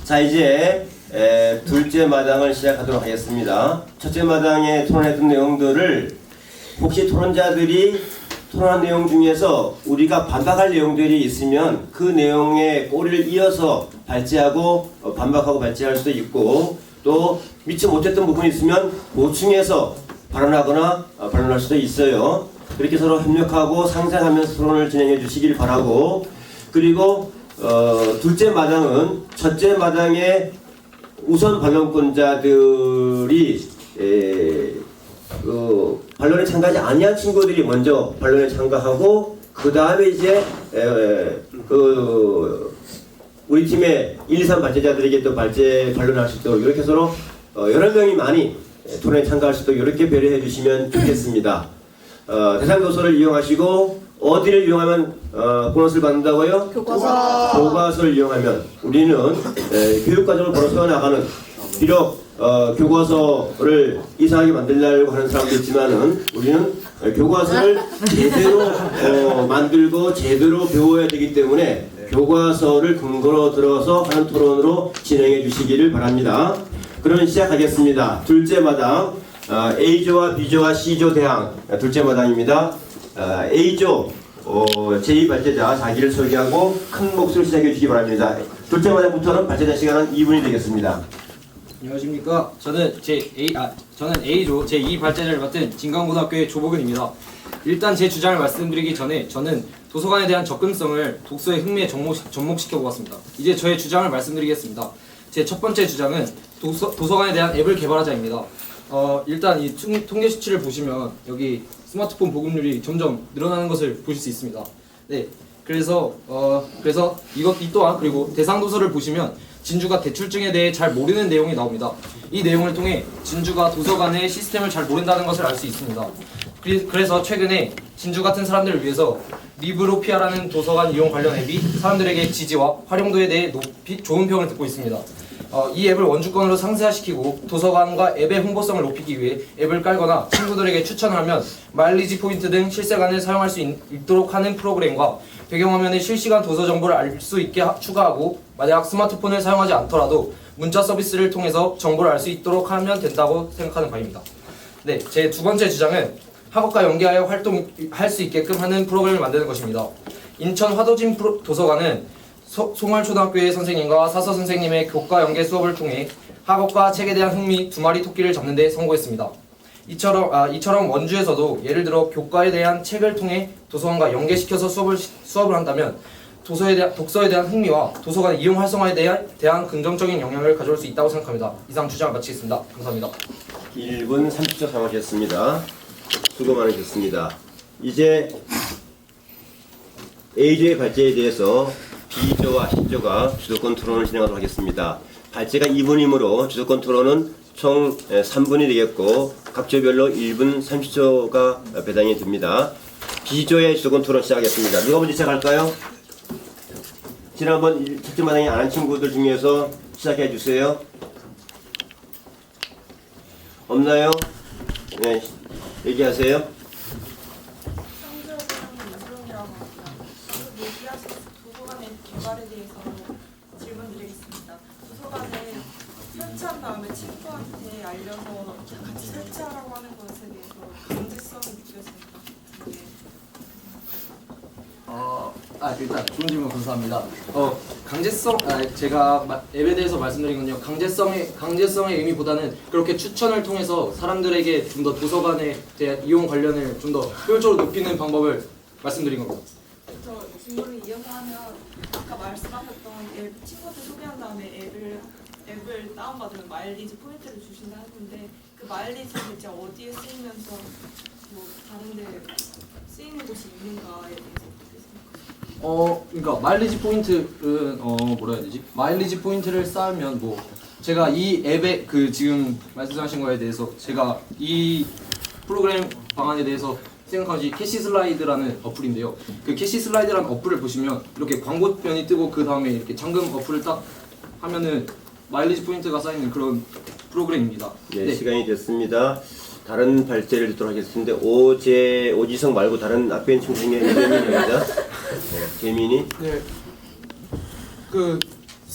자, 이제 둘째 마당을 시작하도록 하겠습니다. 첫째 마당에 토론했던 내용들을 혹시 토론자들이 토론한 내용 중에서 우리가 반박할 내용들이 있으면 그 내용의 꼬리를 이어서 발제하고 반박하고 발제할 수도 있고, 또 미처 못했던 부분이 있으면 보충해서 발언하거나 발언할 수도 있어요. 그렇게 서로 협력하고 상생하면서 토론을 진행해 주시길 바라고, 그리고 둘째 마당은 첫째 마당의 우선 반론권자들이 반론에 참가하지 아니한 친구들이 먼저 반론에 참가하고, 그 다음에 이제 우리 팀의 1, 2, 3 발제자들에게 또 반론할 수 있도록 이렇게 서로 여러 명이 많이 토론에 참가할 수 있도록 이렇게 배려해 주시면 좋겠습니다. 대상 도서를 이용하시고, 어디를 이용하면 보너스를 받는다고요? 교과서. 교과서를 이용하면 우리는 교육과정을 벌어서 나가는, 비록 교과서를 이상하게 만들려고 하는 사람도 있지만은 우리는 교과서를 제대로 만들고 제대로 배워야 되기 때문에 교과서를 근거로 들어서 하는 토론으로 진행해 주시기를 바랍니다. 그러면 시작하겠습니다. 둘째 마당, A조와 B조와 C조 대항 둘째 마당입니다. A조 제2 발제자 자기를 소개하고 큰 몫을 시작해 주시기 바랍니다. 둘째 마당부터는 발제자 시간은 2분이 되겠습니다. 안녕하십니까. 저는 A조 제2 발제자를 맡은 진강고등학교의 조복윤입니다. 일단 제 주장을 말씀드리기 전에 저는 도서관에 대한 접근성을 독서의 흥미에 접목시켜 보았습니다. 이제 저의 주장을 말씀드리겠습니다. 제 첫 번째 주장은 도서관에 대한 앱을 개발하자입니다. 일단 이 통계 수치를 보시면 여기 스마트폰 보급률이 점점 늘어나는 것을 보실 수 있습니다. 네, 그래서 이 또한, 그리고 대상 도서를 보시면 진주가 대출증에 대해 잘 모르는 내용이 나옵니다. 이 내용을 통해 진주가 도서관의 시스템을 잘 모른다는 것을 알 수 있습니다. 그래서 최근에 진주 같은 사람들을 위해서 리브로피아라는 도서관 이용 관련 앱이 사람들에게 지지와 활용도에 대해 좋은 평을 듣고 있습니다. 이 앱을 원주권으로 상세화시키고 도서관과 앱의 홍보성을 높이기 위해 앱을 깔거나 친구들에게 추천을 하면 마일리지 포인트 등 실시간을 사용할 수 있도록 하는 프로그램과 배경화면에 실시간 도서 정보를 알 수 있게 추가하고, 만약 스마트폰을 사용하지 않더라도 문자 서비스를 통해서 정보를 알 수 있도록 하면 된다고 생각하는 바입니다. 네, 제 두 번째 주장은 학업과 연계하여 활동할 수 있게끔 하는 프로그램을 만드는 것입니다. 인천 화도진 도서관은 송알초등학교의 선생님과 사서 선생님의 교과 연계 수업을 통해 학업과 책에 대한 흥미 두 마리 토끼를 잡는 데 성공했습니다. 이처럼 원주에서도 예를 들어 교과에 대한 책을 통해 도서관과 연계시켜서 수업을 한다면 독서에 대한 흥미와 도서관 이용 활성화에 대한 긍정적인 영향을 가져올 수 있다고 생각합니다. 이상 주장을 마치겠습니다. 감사합니다. 1분 30초 사용하셨습니다. 수고 많으셨습니다. 이제 A조의 발제에 대해서 B조와 C조가 주도권 토론을 진행하도록 하겠습니다. 발제가 2분이므로 주도권 토론은 총 3분이 되겠고, 각 조별로 1분 30초가 배당이 됩니다. B조의 주도권 토론 시작하겠습니다. 누가 먼저 시작할까요? 지난번 첫째 마당에 안 한 친구들 중에서 시작해 주세요. 없나요? 네, 얘기하세요. 도서관의 개발에 대해서 질문드리겠습니다. 도서관에 설치한 다음에 친구한테 알려서 같이 설치하라고 하는 것에 대해서 강제성이 느껴집니다. 일단 좋은 질문 감사합니다. 제가 앱에 대해서 말씀드린 건요, 강제성의 의미보다는 그렇게 추천을 통해서 사람들에게 좀 더 도서관에 대한 이용 관련을 좀 더 효율적으로 높이는 방법을 말씀드린 겁니다. 저 질문을 이어서 하면 아까 말씀하셨던 앱 친구한테 소개한 다음에 앱을 다운받으면 마일리지 포인트를 주신다 했는데, 그 마일리지는 대체 어디에 쓰이면서 뭐 다른데 쓰이는 곳이 있는가에 대해서 어떻게 생각하세요? 그러니까 마일리지 포인트는 뭐라 해야 되지? 마일리지 포인트를 쌓으면 제가 이 앱에 지금 말씀하신 거에 대해서 제가 이 프로그램 방안에 대해서 생각한 것이 캐시 슬라이드라는 어플인데요. 그 캐시 슬라이드라는 어플을 보시면 이렇게 광고편이 뜨고 그 다음에 이렇게 잠금 어플을 딱 하면은 마일리지 포인트가 쌓이는 그런 프로그램입니다. 네, 시간이 됐습니다. 다른 발제를 듣도록 하겠습니다. 오지성 말고 다른 앞에 있는 친구 중에 이재민입니다. 재민이. 네.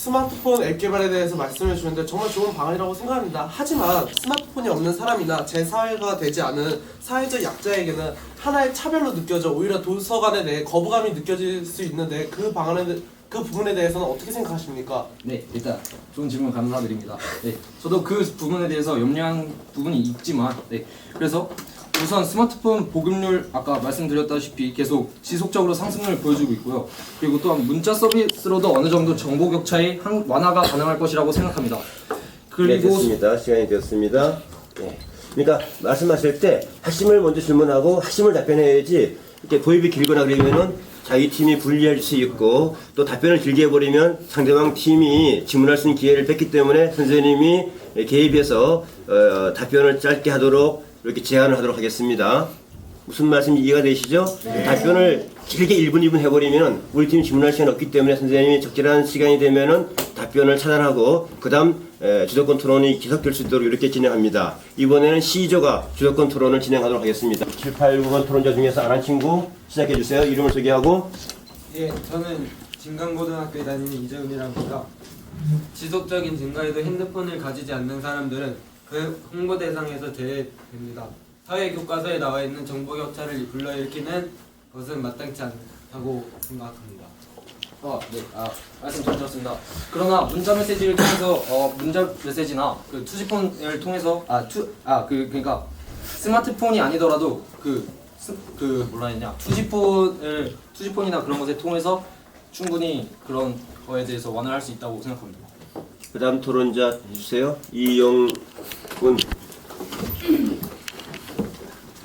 스마트폰 앱 개발에 대해서 말씀해 주셨는데 정말 좋은 방안이라고 생각합니다. 하지만 스마트폰이 없는 사람이나 제 사회가 되지 않은 사회적 약자에게는 하나의 차별로 느껴져 오히려 도서관에 대해 거부감이 느껴질 수 있는데 그 부분에 대해서는 어떻게 생각하십니까? 네, 일단 좋은 질문 감사드립니다. 네, 저도 그 부분에 대해서 염려한 부분이 있지만, 네, 그래서 우선 스마트폰 보급률 아까 말씀드렸다시피 계속 지속적으로 상승을 보여주고 있고요. 그리고 또한 문자 서비스로도 어느 정도 정보 격차의 완화가 가능할 것이라고 생각합니다. 네, 그리고 됐습니다. 시간이 되었습니다. 네. 그러니까 말씀하실 때 핵심을 먼저 질문하고 핵심을 답변해야지 이렇게 도입이 길거나 그러면은 자기 팀이 불리할 수 있고 또 답변을 길게 해버리면 상대방 팀이 질문할 수 있는 기회를 뺐기 때문에 선생님이 개입해서 답변을 짧게 하도록 이렇게 제안을 하도록 하겠습니다. 무슨 말씀인지 이해가 되시죠? 네. 답변을 길게 1분, 2분 해버리면 우리 팀 질문할 시간이 없기 때문에 선생님이 적절한 시간이 되면은 답변을 차단하고 그 다음 주도권 토론이 계속될 수 있도록 이렇게 진행합니다. 이번에는 C조가 주도권 토론을 진행하도록 하겠습니다. 7, 8, 9번 토론자 중에서 안 한 친구 시작해주세요. 이름을 소개하고. 예, 저는 진강고등학교에 다니는 이재훈이라고 합니다. 지속적인 증가에도 핸드폰을 가지지 않는 사람들은 그 홍보 대상에서 제외됩니다. 사회 교과서에 나와 있는 정보 격차를 불러일으키는 것은 마땅치 않다고 생각합니다. 네, 말씀 잘 들었습니다. 그러나 문자 메시지를 통해서 문자 메시지나 그 투지폰을 통해서 그러니까 스마트폰이 아니더라도 뭐라 했냐 투지폰이나 그런 것에 통해서 충분히 그런 거에 대해서 완화를 할 수 있다고 생각합니다. 그 다음 토론자 주세요. 이영훈.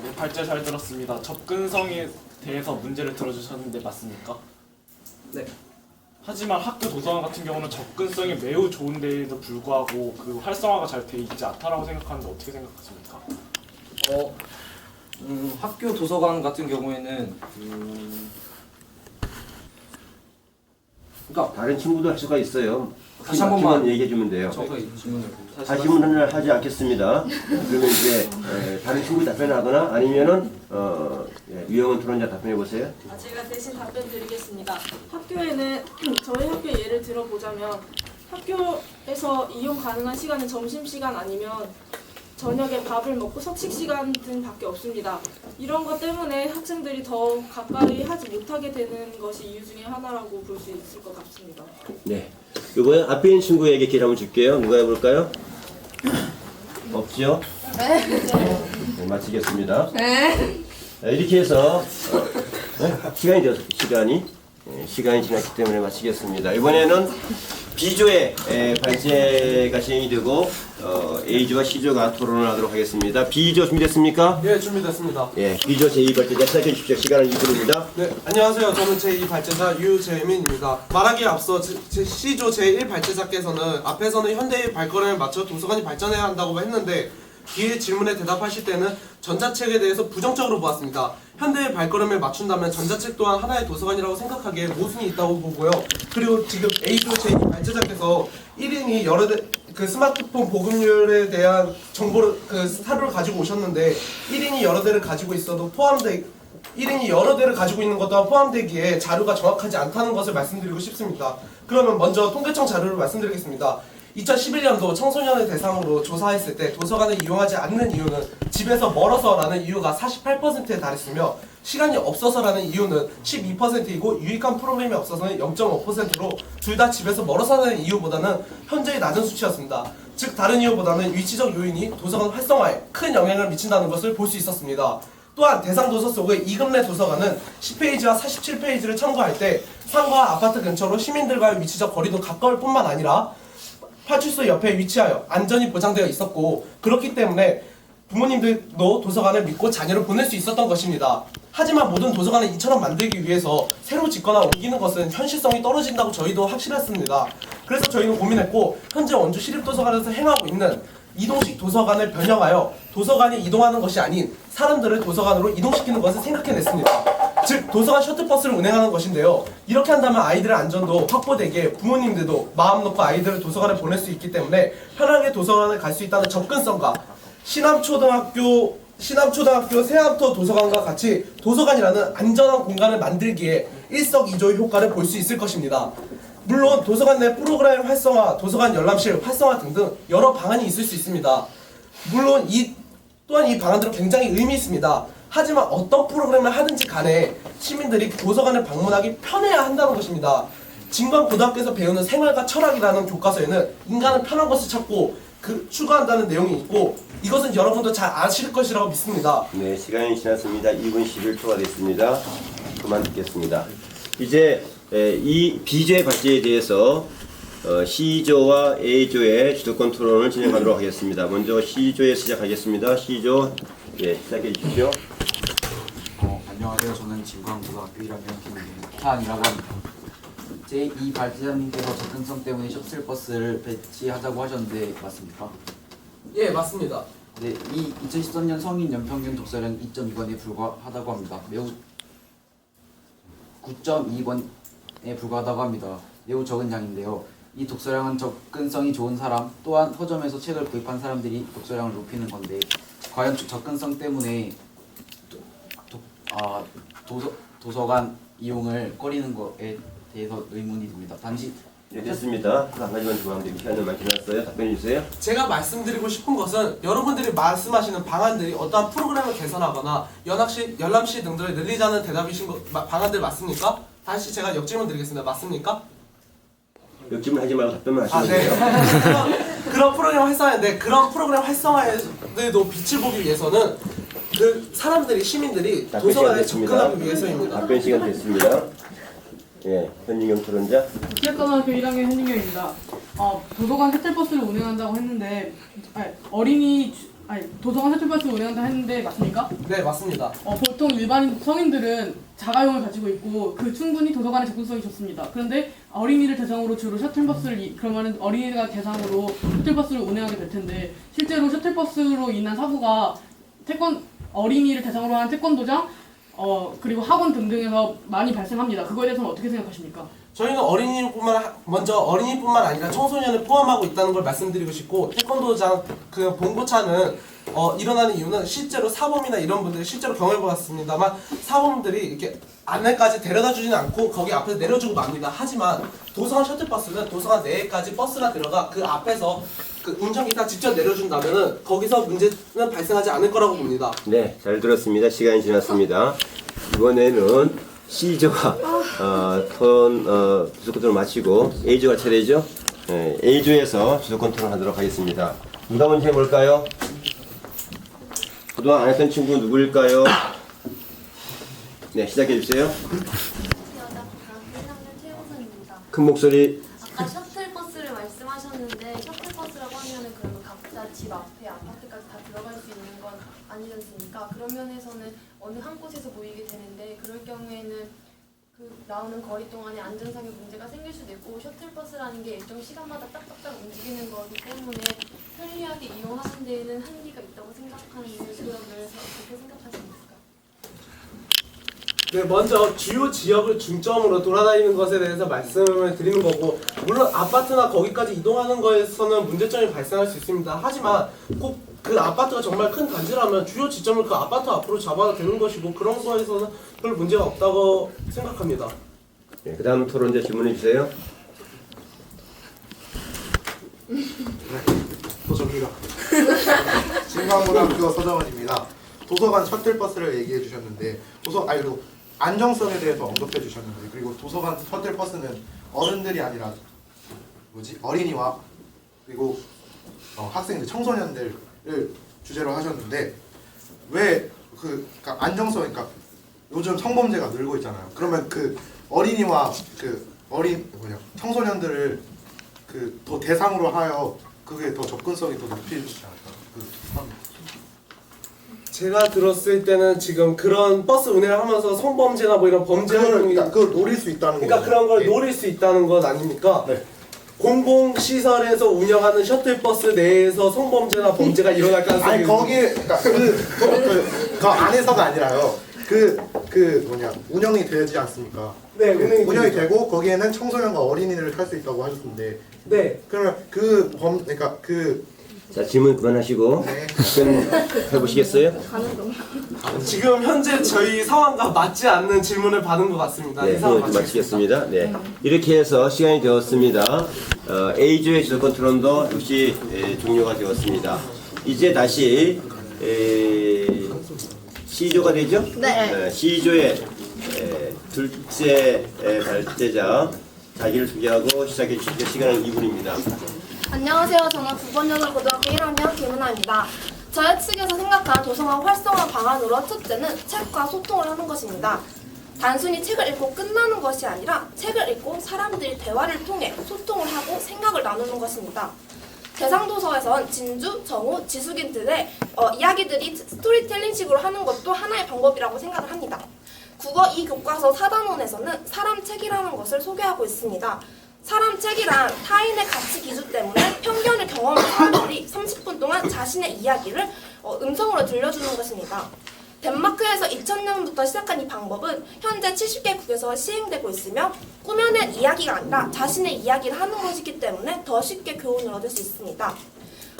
네, 발제 잘 들었습니다. 접근성에 대해서 문제를 들어주셨는데 맞습니까? 네. 하지만 학교 도서관 같은 경우는 접근성이 매우 좋은데에도 불구하고 그 활성화가 잘 돼 있지 않다라고 생각하는데 어떻게 생각하십니까? 학교 도서관 같은 경우에는 그러니까 다른 친구도 할 수가 있어요. 다시 한 번만 얘기해 주면 돼요. 저거의 질문을 다시 질문을 하지 않겠습니다. 그러면 이제 다른 친구 답변을 하거나 아니면은 유영은 토론자 답변해 보세요. 제가 대신 답변 드리겠습니다. 학교에는 저희 학교 예를 들어보자면 학교에서 이용 가능한 시간은 점심시간 아니면 저녁에 밥을 먹고 석식시간 등밖에 없습니다. 이런 것 때문에 학생들이 더 가까이 하지 못하게 되는 것이 이유 중에 하나라고 볼 수 있을 것 같습니다. 네. 이번에 앞에 있는 친구에게 기회 한번 줄게요. 누가 해볼까요? 없죠? 네, 마치겠습니다. 이렇게 해서 시간이 지났기 때문에 마치겠습니다. 이번에는 B조의 발제가 진행이 되고 A조와 C조가 토론을 하도록 하겠습니다. B조 준비됐습니까? 예, 준비됐습니다. 예, B조 제2발제자 시작해 주십시오. 시간은 2분입니다. 네, 안녕하세요. 저는 제2발제자 유재민입니다. 말하기에 앞서 C조 제1발제자께서는 앞에서는 현대의 발걸음에 맞춰 도서관이 발전해야 한다고 했는데 뒤에 질문에 대답하실 때는 전자책에 대해서 부정적으로 보았습니다. 현대의 발걸음에 맞춘다면 전자책 또한 하나의 도서관이라고 생각하기에 모순이 있다고 보고요. 그리고 지금 A조 제2발제자께서 1인이 여러 그 스마트폰 보급률에 대한 정보를 사료를 가지고 오셨는데 1인이 여러 대를 가지고 있어도 1인이 여러 대를 가지고 있는 것과 포함되기에 자료가 정확하지 않다는 것을 말씀드리고 싶습니다. 그러면 먼저 통계청 자료를 말씀드리겠습니다. 2011년도 청소년을 대상으로 조사했을 때 도서관을 이용하지 않는 이유는 집에서 멀어서라는 이유가 48%에 달했으며 시간이 없어서라는 이유는 12%이고 유익한 프로그램이 없어서는 0.5%로 둘 다 집에서 멀어서라는 이유보다는 현저히 낮은 수치였습니다. 즉 다른 이유보다는 위치적 요인이 도서관 활성화에 큰 영향을 미친다는 것을 볼 수 있었습니다. 또한 대상 도서 속의 이금래 도서관은 10페이지와 47페이지를 참고할 때 상가와 아파트 근처로 시민들과의 위치적 거리도 가까울 뿐만 아니라 파출소 옆에 위치하여 안전이 보장되어 있었고 그렇기 때문에 부모님들도 도서관을 믿고 자녀를 보낼 수 있었던 것입니다. 하지만 모든 도서관을 이처럼 만들기 위해서 새로 짓거나 옮기는 것은 현실성이 떨어진다고 저희도 확실했습니다. 그래서 저희는 고민했고 현재 원주 시립도서관에서 행하고 있는 이동식 도서관을 변형하여 도서관이 이동하는 것이 아닌 사람들을 도서관으로 이동시키는 것을 생각해냈습니다. 즉 도서관 셔틀버스를 운행하는 것인데요. 이렇게 한다면 아이들의 안전도 확보되게 부모님들도 마음 놓고 아이들을 도서관에 보낼 수 있기 때문에 편하게 도서관을 갈 수 있다는 접근성과 신암초등학교 세암터 도서관과 같이 도서관이라는 안전한 공간을 만들기에 일석이조의 효과를 볼 수 있을 것입니다. 물론 도서관 내 프로그램 활성화, 도서관 열람실 활성화 등등 여러 방안이 있을 수 있습니다. 물론 또한 이 방안들은 굉장히 의미 있습니다. 하지만 어떤 프로그램을 하든지 간에 시민들이 도서관을 방문하기 편해야 한다는 것입니다. 진광고등학교에서 배우는 생활과 철학이라는 교과서에는 인간은 편한 것을 찾고 추구한다는 내용이 있고 이것은 여러분도 잘 아실 것이라고 믿습니다. 네, 시간이 지났습니다. 2분 11초가 됐습니다. 그만 듣겠습니다. 이제 이 B조의 발제에 대해서 C조와 A조의 주도권 토론을 진행하도록 하겠습니다. 먼저 C조에 시작하겠습니다. C조, 시작해 주십시오. 안녕하세요. 저는 진광고등학교 1학년 김태환이라고 합니다. 제2 발제자님께서 접근성 때문에 셔틀버스를 배치하자고 하셨는데 맞습니까? 예, 맞습니다. 네, 이 2013년 성인 연평균 독서량 2.2권에 불과하다고 합니다. 매우 9.2권에 불과하다고 합니다. 매우 적은 양인데요. 이 독서량은 접근성이 좋은 사람 또한 서점에서 책을 구입한 사람들이 독서량을 높이는 건데 과연 접근성 때문에 도서관 이용을 꺼리는 것에 대해서 의문이 듭니다. 단지 네, 됐습니다. 한 가지만 더 하면 됩니다. 시간이 많이 지났어요. 답변해 주세요. 제가 말씀드리고 싶은 것은 여러분들이 말씀하시는 방안들이 어떠한 프로그램을 개선하거나 열람시 등등을 늘리자는 방안들 맞습니까? 다시 제가 역질문 드리겠습니다. 맞습니까? 역질문 하지 말고 답변만 하시면 네. 돼요. 그런 프로그램 활성화인데 그런 프로그램 활성화에도 빛을 보기 위해서는 그 사람들이 시민들이 답변 도서관에 시간 접근하기 됐습니다. 위해서입니다. 답변 시간 됐습니다. 예, 현진경 토론자. 국제고등학교 1학년 현진경입니다. 도서관 셔틀버스를 운행한다고 했는데 도서관 셔틀버스를 운행한다 했는데 맞습니까? 네, 맞습니다. 보통 일반인 성인들은 자가용을 가지고 있고 충분히 도서관의 접근성이 좋습니다. 그런데 어린이를 대상으로 주로 그러면 어린이가 대상으로 셔틀버스를 운행하게 될 텐데 실제로 셔틀버스로 인한 사고가 어린이를 대상으로 한 태권도장 그리고 학원 등등에서 많이 발생합니다. 그거에 대해서는 어떻게 생각하십니까? 저희는 어린이뿐만 아니라 청소년을 포함하고 있다는 걸 말씀드리고 싶고 태권도장 그 봉고차는 일어나는 이유는 실제로 사범이나 이런 분들이 실제로 경험해봤습니다만 사범들이 이렇게 안내까지 데려다 주지는 않고 거기 앞에서 내려주고 맙니다. 하지만 도서관 셔틀버스는 도서관 내에까지 버스가 들어가 그 앞에서 그 운전기사 직접 내려준다면은 거기서 문제는 발생하지 않을 거라고 봅니다. 네, 잘 들었습니다. 시간이 지났습니다. 이번에는 C조가 주도권 토론 마치고 A조가 차례죠. 네, A조에서 주도권 토론하도록 하겠습니다. 누가 먼저 해볼까요? 그동안 안 했던 친구 누구일까요? 네, 시작해 주세요. 여자 고등학교 1학년 최우선입니다. 큰 목소리. 아까 셔틀버스를 말씀하셨는데 셔틀버스라고 하면은 그러면 각자 집 앞에 아파트까지 다 들어갈 수 있는 건 아니지 않습니까? 그런 면에서는 어느 한 곳에서 모이게 되는데 그럴 경우에는 그 나오는 거리 동안에 안전상의 문제가 생길 수도 있고 셔틀버스라는 게 일정 시간마다 딱딱딱 움직이는 거기 때문에 편리하게 이용하는 데에는 한계가 있다고 생각하는데 그런 면에서 어떻게 생각하십니까? 네, 먼저 주요 지역을 중점으로 돌아다니는 것에 대해서 말씀을 드리는 거고 물론 아파트나 거기까지 이동하는 거에서는 문제점이 발생할 수 있습니다. 하지만 꼭 그 아파트가 정말 큰 단지라면 주요 지점을 그 아파트 앞으로 잡아도 되는 것이고 그런 거에서는 별 문제가 없다고 생각합니다. 네, 그 다음 토론자 질문해 주세요. 저입니다. 진광고등학교 서정원입니다. 도서관 셔틀버스를 얘기해 주셨는데 그리고 안정성에 대해서 언급해 주셨는데 그리고 도서관 셔틀버스는 어른들이 아니라 어린이와 그리고 학생들, 청소년들을 주제로 하셨는데 왜 그러니까 안정성, 그러니까 요즘 성범죄가 늘고 있잖아요. 그러면 그 어린이와 청소년들을 더 대상으로 하여 그게 더 접근성이 더 높이지 않을까? 제가 들었을 때는 지금 그런 버스 운행을 하면서 성범죄나 뭐 이런 범죄 활동이 그걸 노릴 수 있다는 거죠. 그러니까 그런 걸 노릴 수 있다는 것 아닙니까? 네. 공공시설에서 운영하는 셔틀버스 내에서 성범죄나 범죄가 일어날 가능성이 아니 거기에 그러니까 그 안에서가 아니라요. 운영이 되지 않습니까? 네, 운영이 되고 거기에는 청소년과 어린이를 탈 수 있다고 하셨는데 네. 그러면 자, 질문 그만하시고 네. 답변 해보시겠어요? 가는 동. 지금 현재 저희 상황과 맞지 않는 질문을 받은 것 같습니다. 네, 이 상황 오늘 마치겠습니다. 네, 이렇게 해서 시간이 되었습니다. A조의 주도권 토론도 역시 종료가 되었습니다. 이제 다시 C조가 되죠? 네. C조의 둘째 발제자 자기를 소개하고 시작해 주시죠. 시간은 2분입니다. 안녕하세요. 저는 9번 여자고등학교 1학년 김은아입니다. 저희 측에서 생각한 도서관 활성화 방안으로 첫째는 책과 소통을 하는 것입니다. 단순히 책을 읽고 끝나는 것이 아니라 책을 읽고 사람들이 대화를 통해 소통을 하고 생각을 나누는 것입니다. 대상도서에선 진주, 정우, 지숙인 등의 이야기들이 스토리텔링식으로 하는 것도 하나의 방법이라고 생각을 합니다. 국어 2교과서 4단원에서는 사람책이라는 것을 소개하고 있습니다. 사람책이란 타인의 가치 기준 때문에 편견을 경험한 사람들이 30분 동안 자신의 이야기를 음성으로 들려주는 것입니다. 덴마크에서 2000년부터 시작한 이 방법은 현재 70개국에서 시행되고 있으며 꾸며낸 이야기가 아니라 자신의 이야기를 하는 것이기 때문에 더 쉽게 교훈을 얻을 수 있습니다.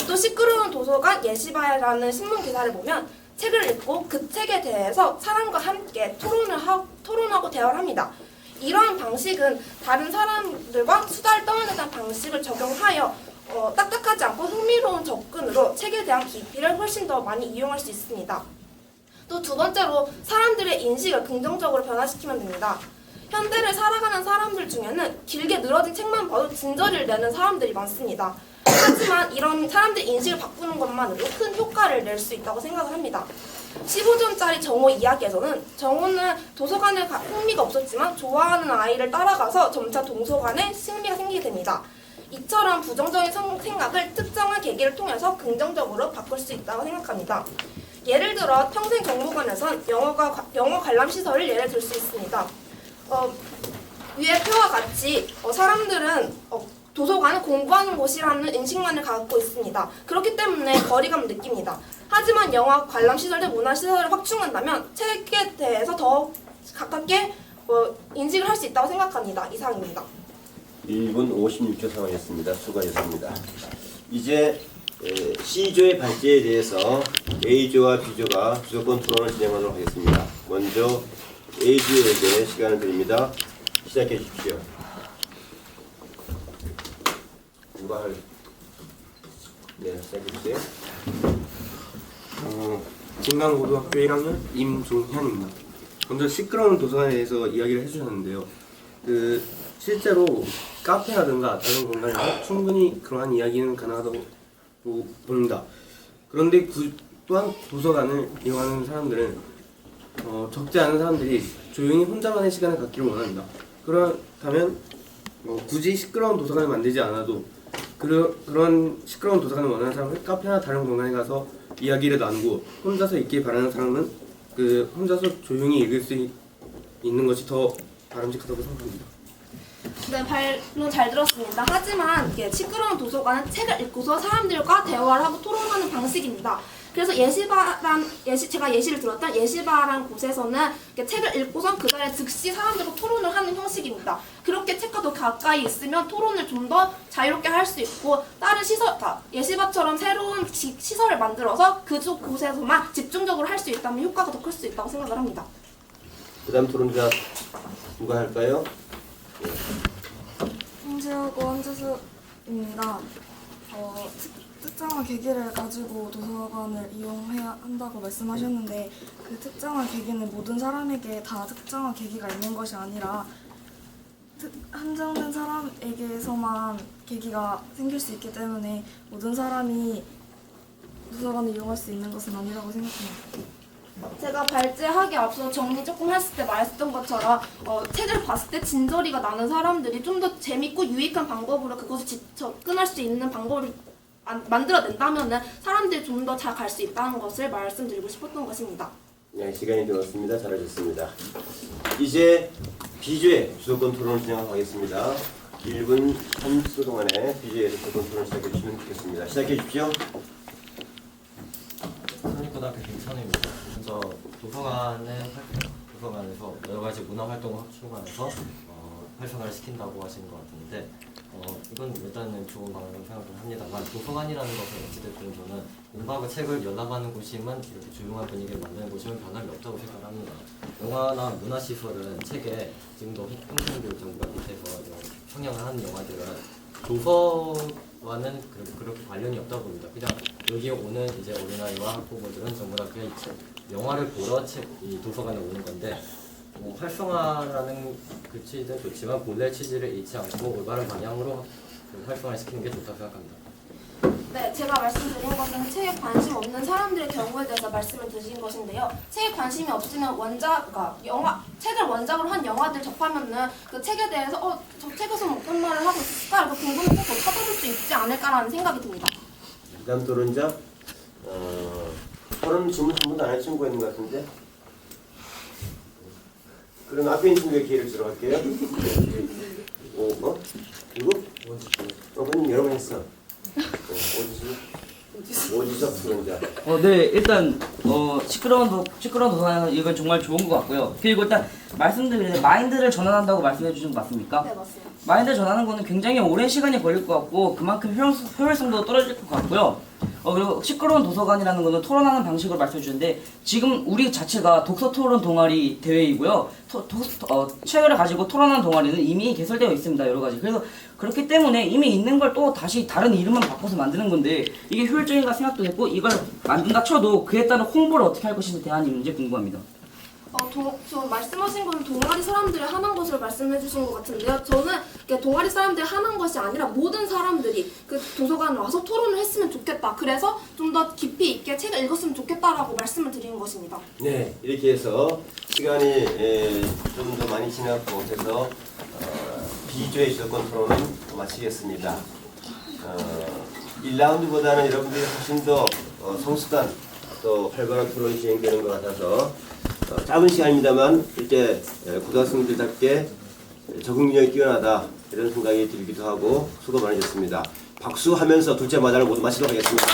또 시끄러운 도서관 예시바라는 신문 기사를 보면 책을 읽고 그 책에 대해서 사람과 함께 토론하고 대화를 합니다. 이러한 방식은 다른 사람들과 수다를 떠는 방식을 적용하여 딱딱하지 않고 흥미로운 접근으로 책에 대한 깊이를 훨씬 더 많이 이용할 수 있습니다. 또 두 번째로 사람들의 인식을 긍정적으로 변화시키면 됩니다. 현대를 살아가는 사람들 중에는 길게 늘어진 책만 봐도 진저리를 내는 사람들이 많습니다. 하지만 이런 사람들 인식을 바꾸는 것만으로 큰 효과를 낼 수 있다고 생각을 합니다. 15점짜리 정호 이야기에서는 정호는 도서관에 흥미가 없었지만 좋아하는 아이를 따라가서 점차 도서관에 흥미가 생기게 됩니다. 이처럼 부정적인 생각을 특정한 계기를 통해서 긍정적으로 바꿀 수 있다고 생각합니다. 예를 들어 평생 정보관에선 영어 관람 시설을 예를 들 수 있습니다. 위의 표와 같이 사람들은 도서관은 공부하는 곳이라는 인식만을 갖고 있습니다. 그렇기 때문에 거리감을 느낍니다. 하지만 영화 관람시설 등 문화시설을 확충한다면 책에 대해서 더 가깝게 인식을 할 수 있다고 생각합니다. 이상입니다. 1분 56초 상황이었습니다. 수고하셨습니다. 이제 C조의 발제에 대해서 A조와 B조가 주도권 토론을 진행하도록 하겠습니다. 먼저 A조에게 시간을 드립니다. 시작해 주십시오. 누가 할? 네, 시작해 주세요. 진강고등학교 1학년 임종현입니다. 먼저 시끄러운 도서관에 대해서 이야기를 해주셨는데요. 실제로 카페라든가 다른 공간에서 충분히 그러한 이야기는 가능하다고 봅니다. 그런데 또한 도서관을 이용하는 사람들은 적지 않은 사람들이 조용히 혼자만의 시간을 갖기를 원합니다. 그렇다면 굳이 시끄러운 도서관을 만들지 않아도 그런 시끄러운 도서관을 원하는 사람은 카페나 다른 공간에 가서 이야기를 나누고 혼자서 읽길 바라는 사람은 혼자서 조용히 읽을 수 있는 것이 더 바람직하다고 생각합니다. 네, 발론 잘 들었습니다. 하지만 시끄러운 도서관은 책을 읽고서 사람들과 대화를 하고 토론하는 방식입니다. 그래서 제가 예시를 들었던 예시바란 곳에서는 책을 읽고선 그 자리에 즉시 사람들과 토론을 하는 형식입니다. 그렇게 책과 더 가까이 있으면 토론을 좀 더 자유롭게 할 수 있고 다른 시설, 예시바처럼 새로운 시설을 만들어서 그쪽 곳에서만 집중적으로 할 수 있다면 효과가 더 클 수 있다고 생각을 합니다. 그 다음 토론자 누가 할까요? 홍지혁고 한지수입니다. 특정한 계기를 가지고 도서관을 이용해야 한다고 말씀하셨는데 그 특정한 계기는 모든 사람에게 다 특정한 계기가 있는 것이 아니라 한정된 사람에게서만 계기가 생길 수 있기 때문에 모든 사람이 도서관을 이용할 수 있는 것은 아니라고 생각합니다. 제가 발제하기 앞서 정리 조금 했을 때 말했던 것처럼 책을 봤을 때 진저리가 나는 사람들이 좀 더 재밌고 유익한 방법으로 그것을 접근할 수 있는 방법을 만들어낸다면 사람들이 좀 더 잘 갈 수 있다는 것을 말씀드리고 싶었던 것입니다. 네, 시간이 되었습니다. 잘하셨습니다. 이제 B조의 주도권 토론을 진행하도록 하겠습니다. 1분 30초 동안에 B조의 주도권 토론을 시작해 주시면 좋겠습니다. 시작해 주십시오. 서울고등학교 김선우입니다. 먼저 도서관에서 여러 가지 문화 활동을 확충하면서 활성화를 시킨다고 하시는 것 같은데 이건 일단은 좋은 방법이라고 생각을 합니다만 도서관이라는 것은 어찌됐든 저는 공부하고 책을 열람하는 곳이면 이렇게 조용한 분위기를 만드는 곳이면 변함이 없다고 생각합니다. 영화나 문화시설은 책에 지금도 평생교육정부가 밑에서 평양을 하는 영화들은 도서와는 그렇게 관련이 없다고 봅니다. 그냥 여기에 오는 이제 어린아이와 학부모들은 전부 다 그냥 영화를 보러 이 도서관에 오는 건데 활성화라는 그 취지는 좋지만 본래 취지를 잃지 않고 올바른 방향으로 활성화를 시키는 게 좋다고 생각합니다. 네, 제가 말씀드린 것은 책에 관심 없는 사람들의 경우에 대해서 말씀을 드린 것인데요. 책에 관심이 없으면 책을 원작으로 한 영화들 접하면은 그 책에 대해서 저 책에서 어떤 말을 하고 있을까? 이거 궁금해서 더 찾아볼 수 있지 않을까라는 생각이 듭니다. 다음 토론자. 토론 질문 한 번도 안 할 친구가 있는 것 같은데. 그럼 앞에 있는 친구에게 기회를 주도록 할게요. 누구? 그럼 여러 번 했어. 오지석 토론자. 네, 일단 시끄러운 도서관은 이건 정말 좋은 것 같고요. 그리고 일단 말씀드리는데 마인드를 전환한다고 말씀해 주신 거 맞습니까? 네, 맞습니다. 마인드 전하는 거는 굉장히 오랜 시간이 걸릴 것 같고 그만큼 효율성도 떨어질 것 같고요. 그리고 시끄러운 도서관이라는 거는 토론하는 방식으로 말씀해 주는데 지금 우리 자체가 독서 토론 동아리 대회이고요. 책을 가지고 토론하는 동아리는 이미 개설되어 있습니다. 여러 가지. 그래서 그렇기 때문에 이미 있는 걸 또 다시 다른 이름만 바꿔서 만드는 건데 이게 효율적인가 생각도 했고 이걸 만든다 쳐도 그에 따른 홍보를 어떻게 할 것인지에 대한 문제 궁금합니다. 저 말씀하신 건 동아리 사람들이 하는 것을 말씀해 주신 것 같은데요. 저는 동아리 사람들이 하는 것이 아니라 모든 사람들이 그 도서관에 와서 토론을 했으면 좋겠다. 그래서 좀 더 깊이 있게 책을 읽었으면 좋겠다라고 말씀을 드리는 것입니다. 네, 이렇게 해서 시간이 좀 더 많이 지났고 해서 비주의 주도권 토론은 마치겠습니다. 1라운드보다는 여러분들이 훨씬 더 성숙한 또 활발한 토론이 진행되는 것 같아서 짧은 시간입니다만 이때 고등학생들답게 적응력이 뛰어나다 이런 생각이 들기도 하고 수고 많으셨습니다. 박수하면서 둘째 마다를 모두 마치도록 하겠습니다.